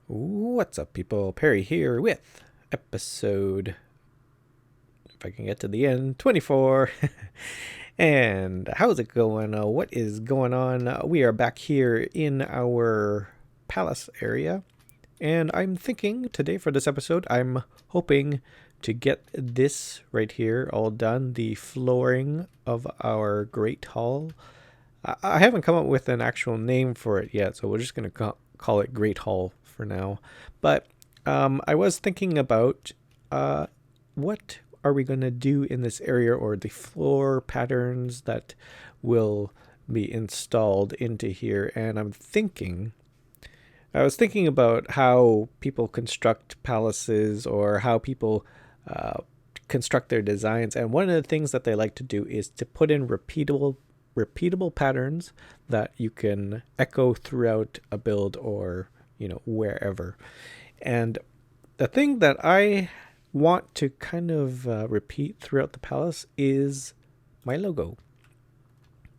What's up, people? Perry here with episode, if I can get to the end, 24. And how's it going? What is going on? We are back here in our palace area. And I'm thinking today for this episode, I'm hoping to get this right here all done, the flooring of our Great Hall. I haven't come up with an actual name for it yet, so we're just going to call it Great Hall for now. But I was thinking about uh, what are we going to do in this area, or the floor patterns that will be installed into here. And I was thinking about how people construct palaces, or how people uh, construct their designs. And one of the things that they like to do is to put in repeatable patterns that you can echo throughout a build, or wherever. And the thing that I want to kind of repeat throughout the palace is my logo.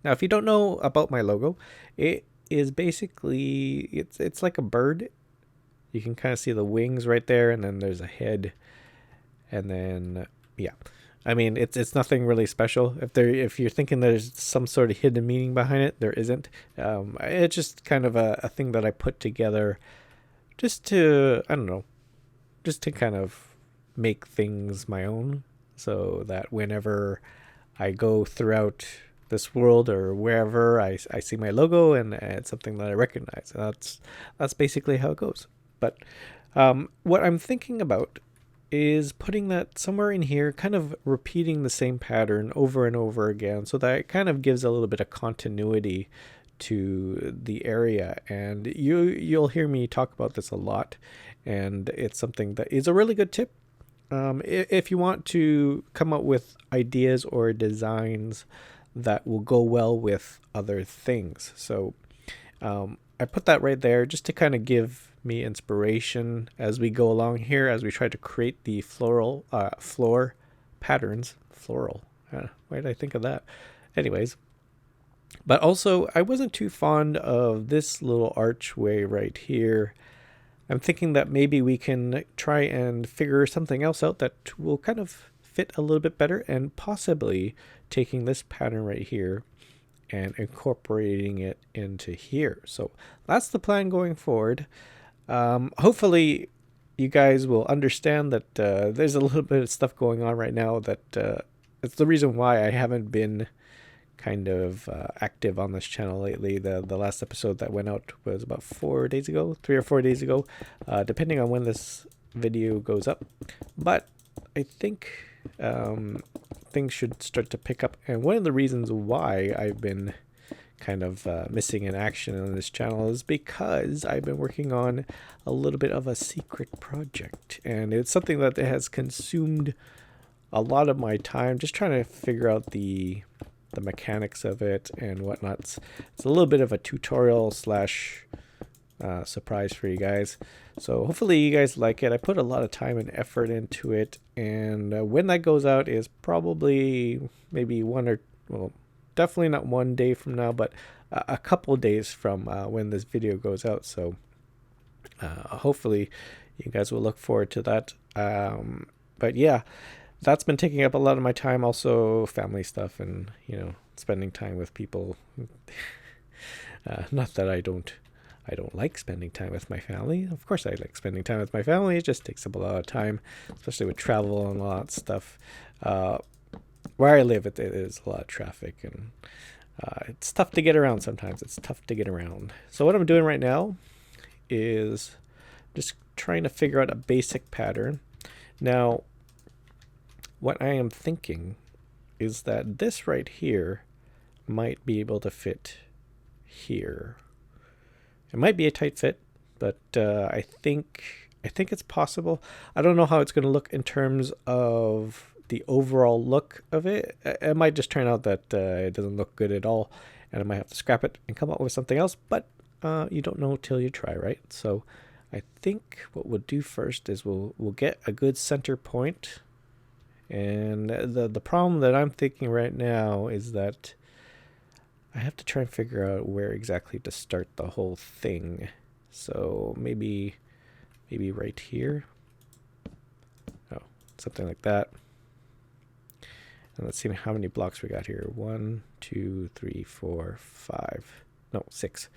Now, if you don't know about my logo, it is basically it's like a bird. You can kind of see the wings right there, and then there's a head, and then yeah. I mean, it's nothing really special. If you're thinking there's some sort of hidden meaning behind it, there isn't. It's just kind of a thing that I put together, just to, I don't know, just to kind of make things my own, so that whenever I go throughout this world or wherever, I see my logo, and it's something that I recognize. And that's basically how it goes. But what I'm thinking about is putting that somewhere in here, kind of repeating the same pattern over and over again, so that it kind of gives a little bit of continuity to the area. And you'll hear me talk about this a lot, and it's something that is a really good tip. If you want to come up with ideas or designs that will go well with other things. So I put that right there just to kind of give me inspiration as we go along here, as we try to create the floor patterns. Floral. Why did I think of that? Anyways, but also I wasn't too fond of this little archway right here. I'm thinking that maybe we can try and figure something else out that will kind of fit a little bit better, and possibly taking this pattern right here and incorporating it into here. So that's the plan going forward. Hopefully you guys will understand that there's a little bit of stuff going on right now that it's the reason why I haven't been kind of active on this channel lately. The last episode that went out was about 4 days ago, 3 or 4 days ago, depending on when this video goes up. But I think things should start to pick up, and one of the reasons why I've been kind of missing in action on this channel is because I've been working on a little bit of a secret project, and it's something that has consumed a lot of my time, just trying to figure out the mechanics of it and whatnot. It's a little bit of a tutorial slash surprise for you guys. So hopefully you guys like it. I put a lot of time and effort into it, and when that goes out is probably maybe definitely not 1 day from now, but a couple days from when this video goes out. So hopefully you guys will look forward to that. But yeah, that's been taking up a lot of my time. Also family stuff, and spending time with people. Not that I don't like spending time with my family. Of course I like spending time with my family. It just takes up a lot of time, especially with travel and a lot of stuff. Where I live, it is a lot of traffic, and it's tough to get around sometimes. It's tough to get around. So what I'm doing right now is just trying to figure out a basic pattern. Now, what I am thinking is that this right here might be able to fit here. It might be a tight fit, but I think it's possible. I don't know how it's going to look in terms of the overall look of it. It might just turn out that it doesn't look good at all, and I might have to scrap it and come up with something else. But you don't know till you try, right? So I think what we'll do first is we'll get a good center point. And the problem that I'm thinking right now is that I have to try and figure out where exactly to start the whole thing. So maybe maybe right here. Oh, something like that. And let's see how many blocks we got here. 1, 2, 3, 4, 5. No, 6.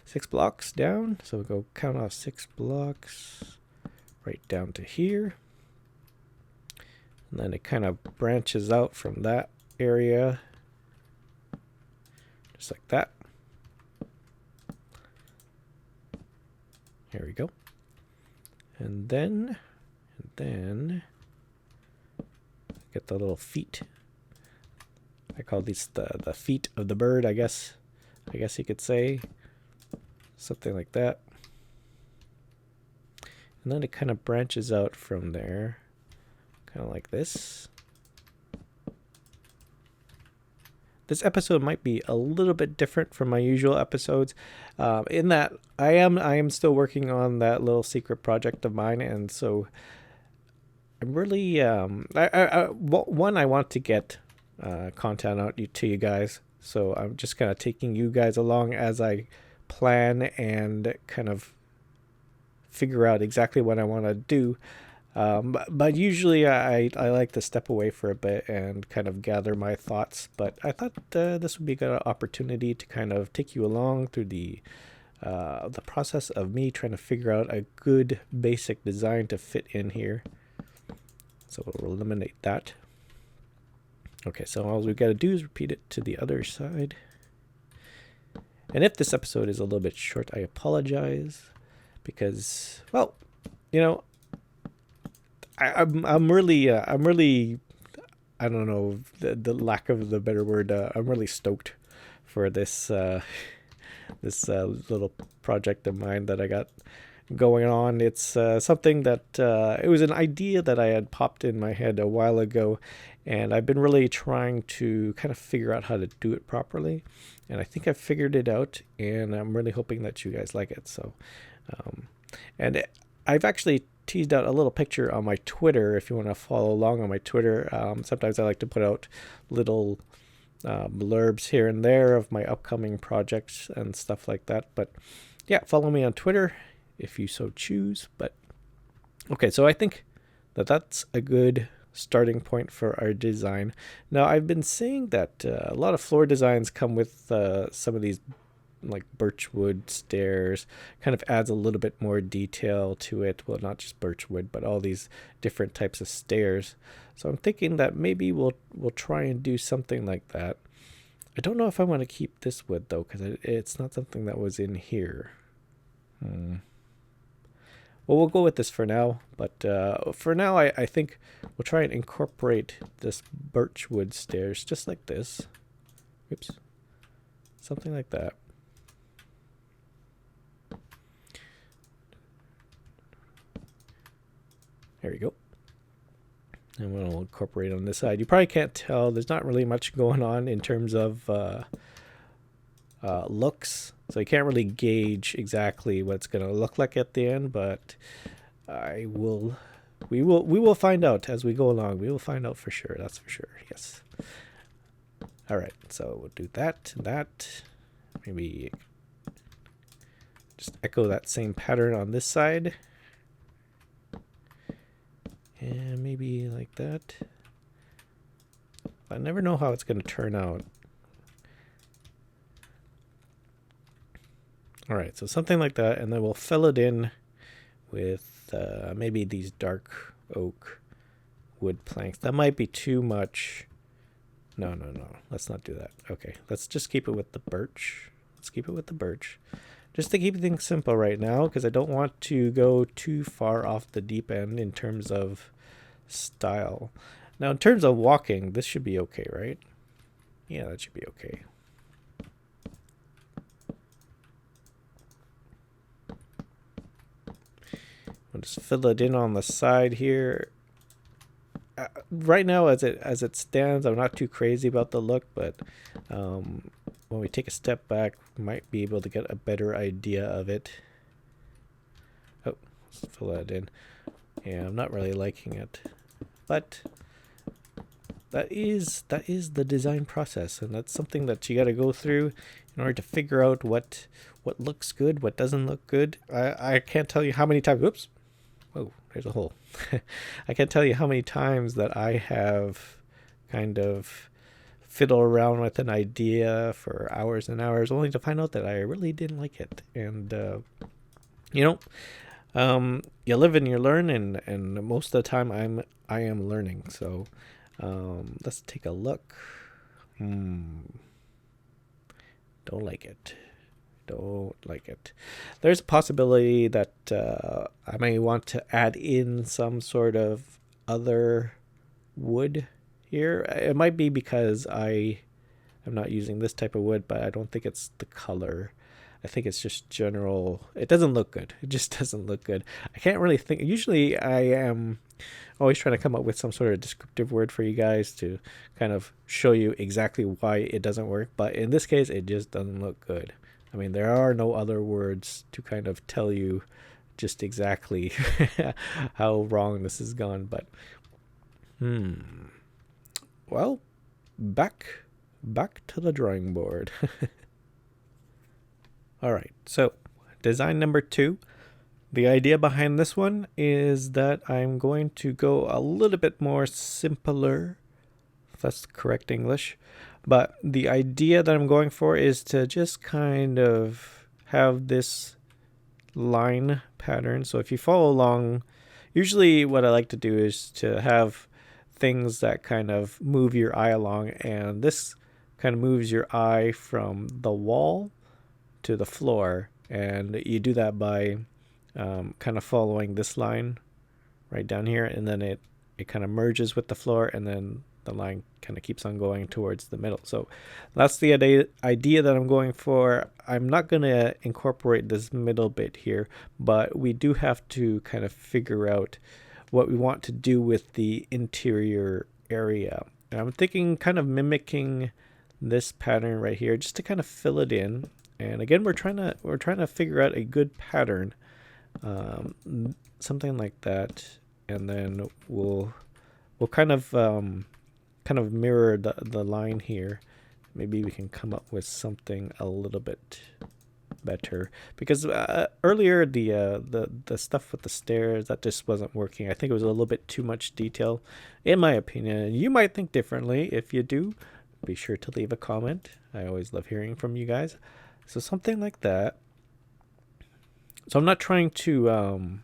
6 blocks down. So we'll go count off 6 blocks right down to here. And then it kind of branches out from that area. Just like that. Here we go. And then get the little feet. I call these the feet of the bird, I guess you could say. Something like that. And then it kind of branches out from there. Kind of like this. This episode might be a little bit different from my usual episodes, in that I am still working on that little secret project of mine, and so I'm really I want to get content out to you guys, so I'm just kind of taking you guys along as I plan and kind of figure out exactly what I want to do. But usually I like to step away for a bit and kind of gather my thoughts. But I thought this would be a good opportunity to kind of take you along through the process of me trying to figure out a good basic design to fit in here. So we'll eliminate that. Okay, so all we got to do is repeat it to the other side. And if this episode is a little bit short, I apologize, because, well, you know, I'm really I don't know the lack of the better word. I'm really stoked for this little project of mine that I got going on. It's something that it was an idea that I had popped in my head a while ago, and I've been really trying to kind of figure out how to do it properly. And I think I've figured it out, and I'm really hoping that you guys like it. So, I've actually teased out a little picture on my Twitter if you want to follow along on my Twitter. Sometimes I like to put out little blurbs here and there of my upcoming projects and stuff like that. But yeah, follow me on Twitter if you so choose. But okay, so I think that's a good starting point for our design. Now, I've been seeing that a lot of floor designs come with some of these like birchwood stairs. Kind of adds a little bit more detail to it. Well, not just birchwood, but all these different types of stairs. So I'm thinking that maybe we'll try and do something like that. I don't know if I want to keep this wood though, because it's not something that was in here. Well, we'll go with this for now, but for now I think we'll try and incorporate this birchwood stairs just like this. Oops. Something like that. There we go. And we'll incorporate on this side. You probably can't tell. There's not really much going on in terms of looks. So you can't really gauge exactly what it's going to look like at the end, but we will find out as we go along. We will find out for sure. That's for sure. Yes. All right. So we'll do that. Maybe just echo that same pattern on this side. And maybe like that. I never know how it's going to turn out. All right, so something like that, and then we'll fill it in with maybe these dark oak wood planks. That might be too much. No. Let's not do that. Okay, let's just keep it with the birch. Just to keep things simple right now, because I don't want to go too far off the deep end in terms of style. Now, in terms of walking, this should be okay, right? Yeah, that should be okay. I'll just fill it in on the side here. Right now, as it stands, I'm not too crazy about the look, but when we take a step back, we might be able to get a better idea of it. Oh, let's fill that in. Yeah, I'm not really liking it, but that is the design process, and that's something that you got to go through in order to figure out what looks good, what doesn't look good. I can't tell you how many times. Whoops. Whoa, there's a hole. I can't tell you how many times that I have kind of fiddle around with an idea for hours and hours only to find out that I really didn't like it. And you know, you live and you learn, and most of the time I am learning. So let's take a look. Don't like it. Don't like it. There's a possibility that I may want to add in some sort of other wood here. It might be because I am not using this type of wood, but I don't think it's the color. I think it's just general. It doesn't look good. It just doesn't look good. I can't really think. Usually I am always trying to come up with some sort of descriptive word for you guys to kind of show you exactly why it doesn't work. But in this case, it just doesn't look good. I mean, there are no other words to kind of tell you just exactly how wrong this has gone. But, well, back to the drawing board. All right, so design number 2. The idea behind this one is that I'm going to go a little bit more simpler, if that's the correct English. But the idea that I'm going for is to just kind of have this line pattern. So if you follow along, usually what I like to do is to have things that kind of move your eye along, and this kind of moves your eye from the wall to the floor, and you do that by kind of following this line right down here, and then it kind of merges with the floor, and then the line kind of keeps on going towards the middle. So that's the idea that I'm going for. I'm not going to incorporate this middle bit here, but we do have to kind of figure out what we want to do with the interior area. And I'm thinking kind of mimicking this pattern right here just to kind of fill it in. And again, we're trying to figure out a good pattern, something like that, and then we'll kind of mirror the line here. Maybe we can come up with something a little bit better, because earlier the stuff with the stairs, that just wasn't working. I think it was a little bit too much detail, in my opinion. You might think differently. If you do, be sure to leave a comment. I always love hearing from you guys. So something like that. So I'm not trying to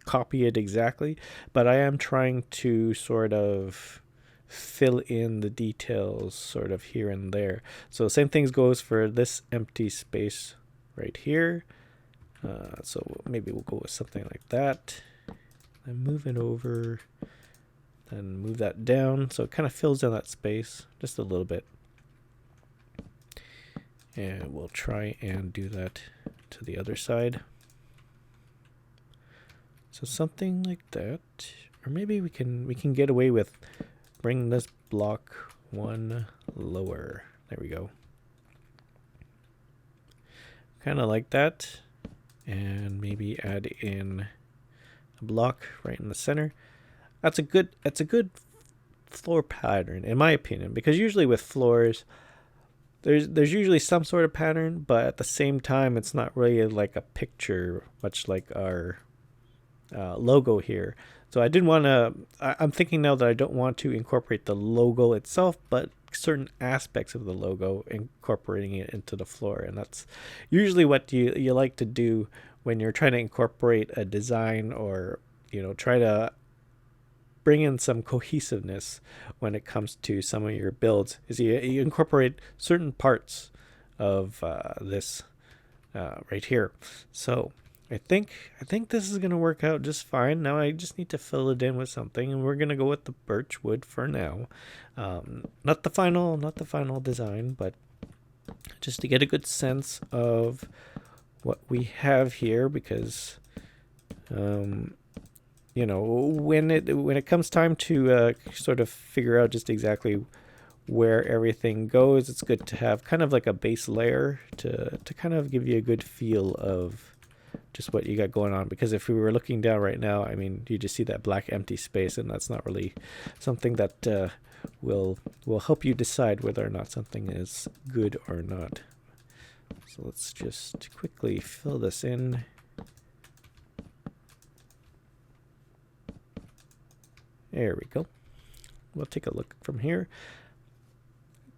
copy it exactly, but I am trying to sort of fill in the details sort of here and there. So same things goes for this empty space right here. So maybe we'll go with something like that. And move it over, then move that down so it kind of fills in that space just a little bit. And we'll try and do that to the other side. So something like that. Or maybe we can get away with bring this block one lower. There we go. Kind of like that. And maybe add in a block right in the center. That's a good floor pattern, in my opinion, because usually with floors, there's usually some sort of pattern, but at the same time, it's not really like a picture, much like our logo here. So I didn't want to. I'm thinking now that I don't want to incorporate the logo itself, but certain aspects of the logo, incorporating it into the floor, and that's usually what you like to do when you're trying to incorporate a design, or try to bring in some cohesiveness when it comes to some of your builds, is you incorporate certain parts of this right here. So I think this is going to work out just fine. Now I just need to fill it in with something, and we're going to go with the birch wood for now. Not the final design, but just to get a good sense of what we have here, because when it comes time to sort of figure out just exactly where everything goes, it's good to have kind of like a base layer to kind of give you a good feel of just what you got going on. Because if we were looking down right now, I mean, you just see that black empty space, and that's not really something that will help you decide whether or not something is good or not. So let's just quickly fill this in. There we go. We'll take a look from here.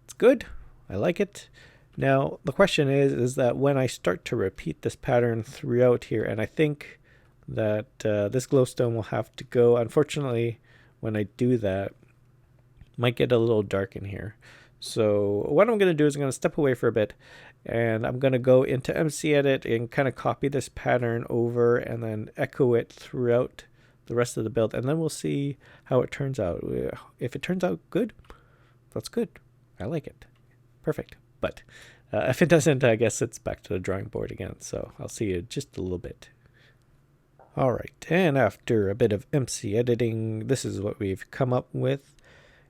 It's good. I like it. Now, the question is that when I start to repeat this pattern throughout here, and I think that this glowstone will have to go. Unfortunately, when I do that, it might get a little dark in here. So what I'm going to do is I'm going to step away for a bit, and I'm going to go into MC Edit and kind of copy this pattern over and then echo it throughout the rest of the build, and then we'll see how it turns out. If it turns out good, that's good. I like it. Perfect. But if it doesn't, I guess it's back to the drawing board again. So I'll see you just a little bit. All right, and after a bit of MC editing, this is what we've come up with.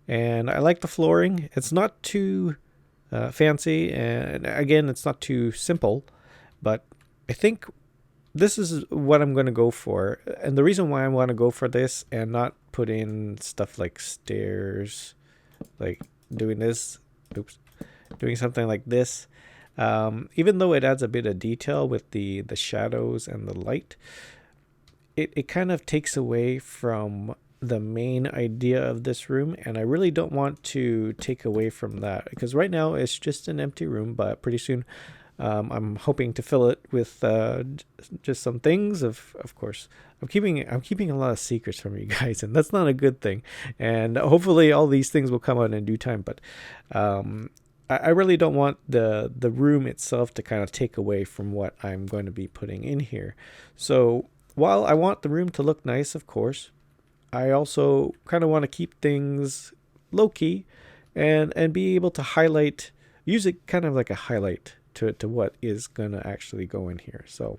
And I like the flooring. It's not too fancy, and again, it's not too simple, but I think this is what I'm going to go for. And the reason why I want to go for this and not put in stuff like stairs, like doing this, doing something like this, even though it adds a bit of detail with the shadows and the light, it kind of takes away from the main idea of this room, and I really don't want to take away from that, because right now it's just an empty room, but pretty soon I'm hoping to fill it with just some things. Of course, I'm keeping a lot of secrets from you guys, and that's not a good thing. And hopefully, all these things will come out in due time. But I really don't want the room itself to kind of take away from what I'm going to be putting in here. So while I want the room to look nice, of course, I also kind of want to keep things low key and be able to highlight, use it kind of like a highlight to what is going to actually go in here. So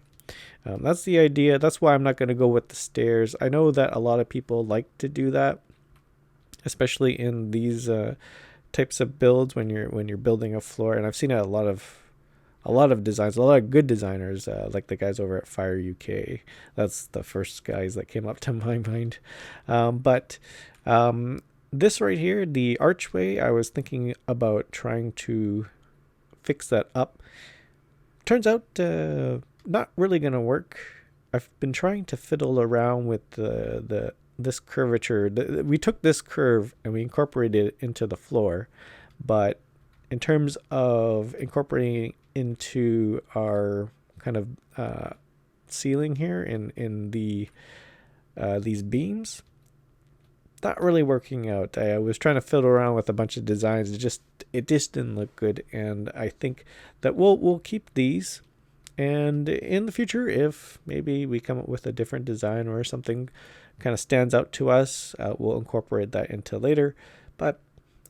that's the idea. That's why I'm not going to go with the stairs. I know that a lot of people like to do that, especially in these types of builds when you're building a floor. And I've seen a lot of designs, a lot of good designers, like the guys over at Fire UK. That's the first guys that came up to my mind. But this right here, the archway, I was thinking about trying to fix that up. Turns out not really going to work. I've been trying to fiddle around with this curvature. We took this curve and we incorporated it into the floor, but in terms of incorporating into our kind of ceiling here in these beams, not really working out. I was trying to fiddle around with a bunch of designs. It just didn't look good, and I think that we'll keep these. And in the future, if maybe we come up with a different design or something kind of stands out to us, we'll incorporate that into later. But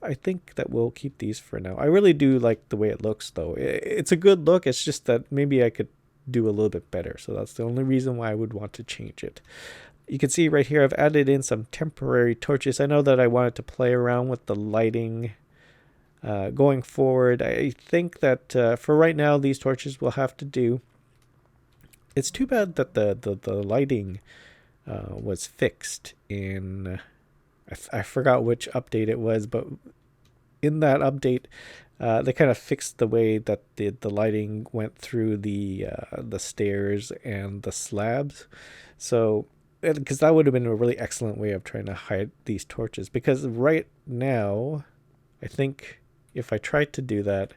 I think that we'll keep these for now. I really do like the way it looks, though. It's a good look. It's just that maybe I could do a little bit better. So that's the only reason why I would want to change it. You can see right here I've added in some temporary torches. I know that I wanted to play around with the lighting going forward. I think that for right now these torches will have to do. It's too bad that the lighting was fixed in... I forgot which update it was, but in that update, they kind of fixed the way that the lighting went through the stairs and the slabs. So, because that would have been a really excellent way of trying to hide these torches. Because right now, I think if I tried to do that,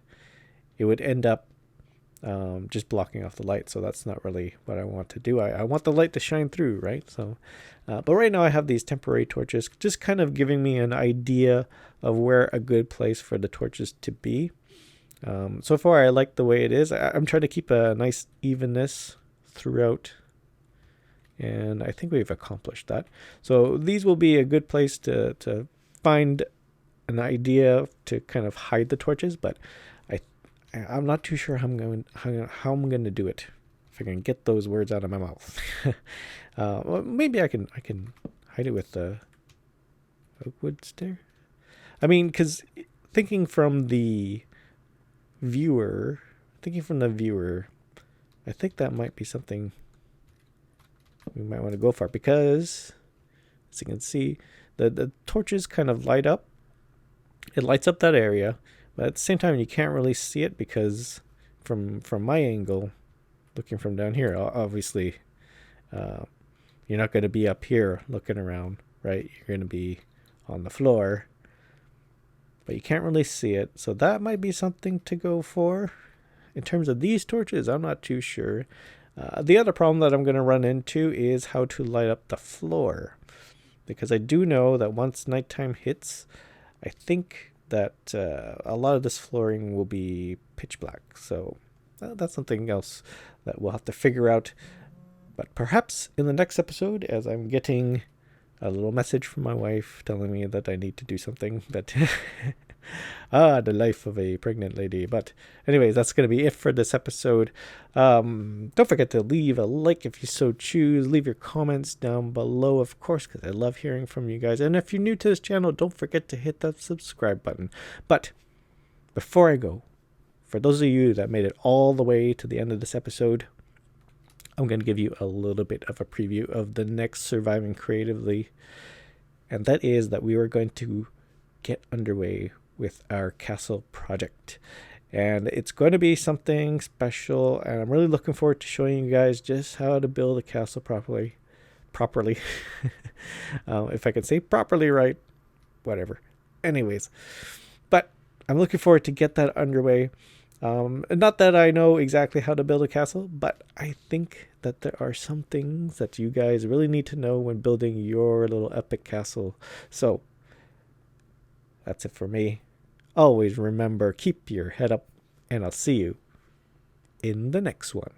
it would end up just blocking off the light. So that's not really what I want to do. I want the light to shine through, right? So, but right now I have these temporary torches, just kind of giving me an idea of where a good place for the torches to be. So far, I like the way it is. I'm trying to keep a nice evenness throughout, and I think we've accomplished that. So these will be a good place to find an idea to kind of hide the torches, but I'm not too sure how I'm going to do it. If I can get those words out of my mouth. Well, maybe I can hide it with the oakwood stair. I mean, because thinking from the viewer, I think that might be something we might want to go for, because as you can see, the torches kind of light up. It lights up that area. But at the same time, you can't really see it because from my angle, looking from down here, obviously, you're not going to be up here looking around, right? You're going to be on the floor, but you can't really see it. So that might be something to go for. In terms of these torches, I'm not too sure. The other problem that I'm going to run into is how to light up the floor. Because I do know that once nighttime hits, I think that a lot of this flooring will be pitch black. So that's something else that we'll have to figure out. But perhaps in the next episode, as I'm getting a little message from my wife telling me that I need to do something that the life of a pregnant lady. But anyways, that's going to be it for this episode. Don't forget to leave a like if you so choose. Leave your comments down below, of course, because I love hearing from you guys. And if you're new to this channel, don't forget to hit that subscribe button. But before I go, for those of you that made it all the way to the end of this episode, I'm going to give you a little bit of a preview of the next Surviving Creatively. And that is that we are going to get underway with our castle project. And it's going to be something special. And I'm really looking forward to showing you guys just how to build a castle properly. If I can say properly right, whatever. Anyways, but I'm looking forward to get that underway. Not that I know exactly how to build a castle, but I think that there are some things that you guys really need to know when building your little epic castle. So that's it for me. Always remember, keep your head up, and I'll see you in the next one.